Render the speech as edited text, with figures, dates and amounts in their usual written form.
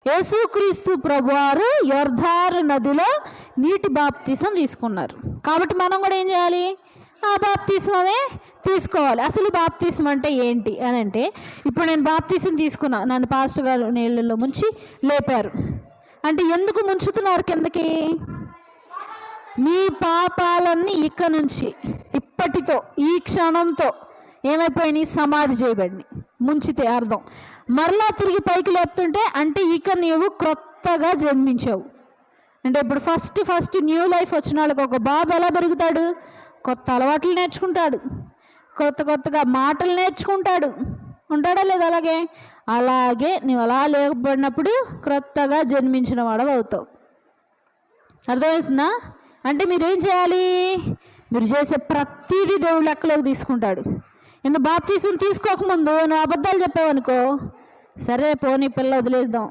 యేసుక్రీస్తు ప్రభువారు యొర్దాను నదిలో నీటి బాప్తిసం తీసుకున్నారు. కాబట్టి మనం కూడా ఏం చేయాలి? ఆ బాప్తిస్మమే తీసుకోవాలి. అసలు బాప్తిస్మ అంటే ఏంటి అని అంటే, ఇప్పుడు నేను బాప్తిసం తీసుకున్నా, నన్ను పాస్టర్ గారు నీళ్ళల్లో ముంచి లేపారు అంటే ఎందుకు ముంచుతున్నారు కిందకి? నీ పాపాలన్నీ ఇక నుంచి ఇప్పటితో ఈ క్షణంతో ఏమైపోయినాయి? సమాధి చేయబడినాయి. ముంచితే అర్థం మరలా తిరిగి పైకి లేపుతుంటే అంటే ఇక నీవు క్రొత్తగా జన్మించావు అంటే. ఇప్పుడు ఫస్ట్ న్యూ లైఫ్ వచ్చిన వాళ్ళకి ఒక బాబు ఎలా పెరుగుతాడు? కొత్త అలవాట్లు నేర్చుకుంటాడు, కొత్తగా మాటలు నేర్చుకుంటాడు, ఉంటాడా లేదా? అలాగే నువ్వు అలా లేకపోయినప్పుడు క్రొత్తగా జన్మించిన వాడు అవుతావు. అర్థమవుతుందా? అంటే మీరేం చేయాలి? మీరు చేసే ప్రతిదీ దేవుడు లెక్కలోకి తీసుకుంటాడు. బాప్తీసం తీసుకోకముందు నువ్వు అబద్ధాలు చెప్పావనుకో, సరే పోనీ పిల్ల వదిలేద్దాం,